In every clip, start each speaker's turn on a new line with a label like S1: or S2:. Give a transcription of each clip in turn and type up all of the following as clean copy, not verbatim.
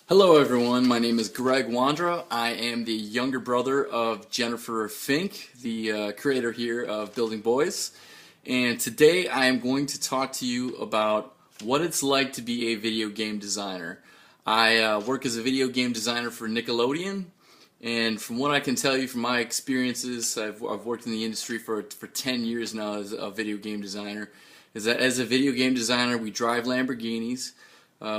S1: Hello everyone, my name is Greg Wondra. I am the younger brother of Jennifer Fink, the creator here of Building Boys. And today I am going to talk to you about what it's like to be a video game designer. I work as a video game designer for Nickelodeon, and from what I can tell you from my experiences, I've worked in the industry for 10 years now as a video game designer, is that as a video game designer we drive Lamborghinis,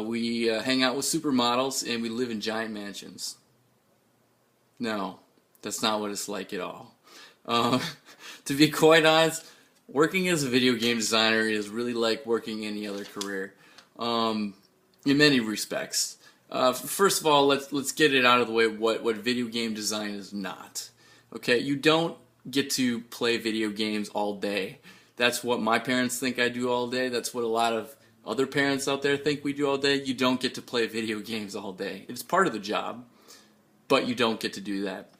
S1: we hang out with supermodels, and we live in giant mansions. No, that's not what it's like at all. To be quite honest, working as a video game designer is really like working any other career, in many respects. First of all, let's get it out of the way what video game design is not. Okay, you don't get to play video games all day. That's what my parents think I do all day. That's what a lot of other parents out there think we do all day. You don't get to play video games all day. It's part of the job, but you don't get to do that.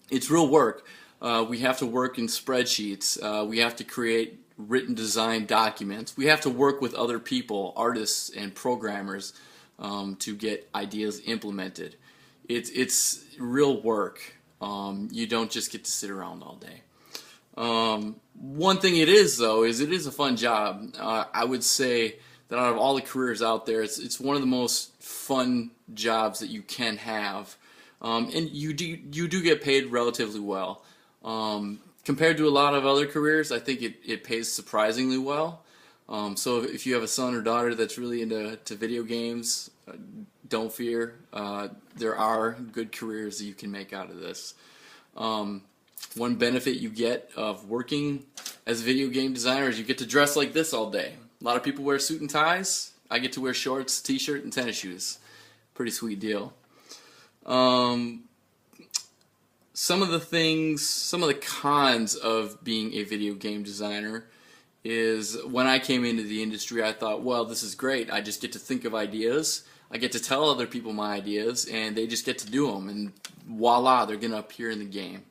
S1: It's real work. We have to work in spreadsheets. We have to create written design documents. We have to work with other people, artists and programmers, to get ideas implemented. It's real work. You don't just get to sit around all day. One thing it is, though, is it is a fun job. I would say that out of all the careers out there, it's one of the most fun jobs that you can have, and you do get paid relatively well. Compared to a lot of other careers, I think it pays surprisingly well. So if you have a son or daughter that's really into video games, don't fear. There are good careers that you can make out of this. One benefit you get of working as a video game designer is you get to dress like this all day. A lot of people wear suit and ties. I get to wear shorts, t-shirt, and tennis shoes. Pretty sweet deal. Some of the cons of being a video game designer is when I came into the industry, I thought, well, this is great. I just get to think of ideas. I get to tell other people my ideas, and they just get to do them. And voila, they're going to appear in the game.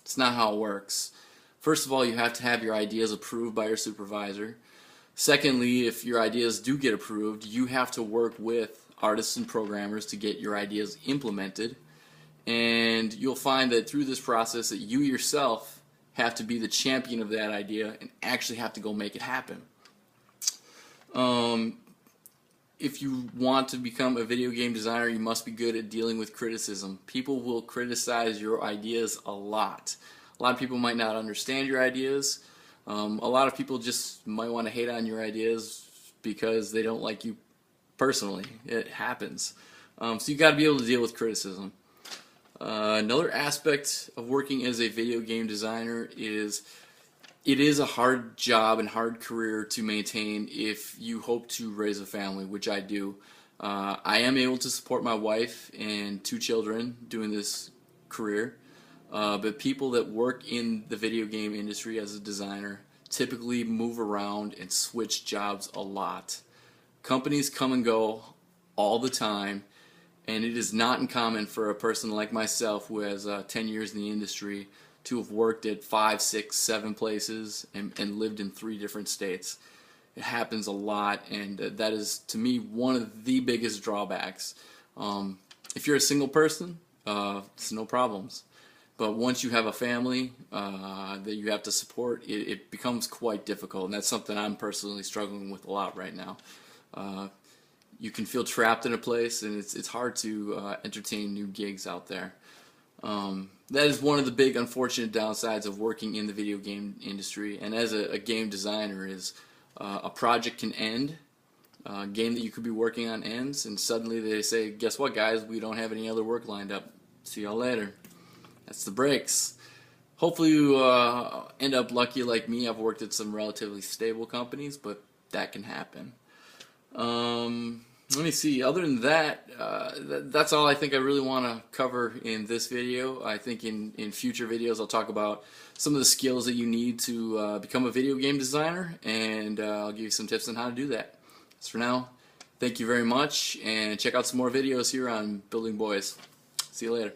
S1: It's not how it works. First of all, you have to have your ideas approved by your supervisor. Secondly, if your ideas do get approved, you have to work with artists and programmers to get your ideas implemented. And you'll find that through this process that you yourself have to be the champion of that idea and actually have to go make it happen. If you want to become a video game designer, you must be good at dealing with criticism. People will criticize your ideas a lot. A lot of people might not understand your ideas. A lot of people just might want to hate on your ideas because they don't like you personally. It happens. So you got to be able to deal with criticism. Another aspect of working as a video game designer is it is a hard job and hard career to maintain if you hope to raise a family, which I do. I am able to support my wife and 2 children doing this career. But people that work in the video game industry as a designer typically move around and switch jobs a lot. Companies come and go all the time, and it is not uncommon for a person like myself who has 10 years in the industry to have worked at 5, 6, 7 places and lived in 3 different states. It happens a lot, and that is, to me, one of the biggest drawbacks. If you're a single person, it's no problems. But once you have a family that you have to support, it becomes quite difficult, and that's something I'm personally struggling with a lot right now. You can feel trapped in a place, and it's hard to entertain new gigs out there. That is one of the big unfortunate downsides of working in the video game industry, and as a game designer, is a project can end, a game that you could be working on ends, and suddenly they say, guess what, guys, we don't have any other work lined up. See y'all later. That's the breaks. Hopefully you end up lucky like me. I've worked at some relatively stable companies, but that can happen. Let me see. Other than that, that's all I think I really want to cover in this video. I think in future videos I'll talk about some of the skills that you need to become a video game designer, and I'll give you some tips on how to do that. As for now, thank you very much, and check out some more videos here on Building Boys. See you later.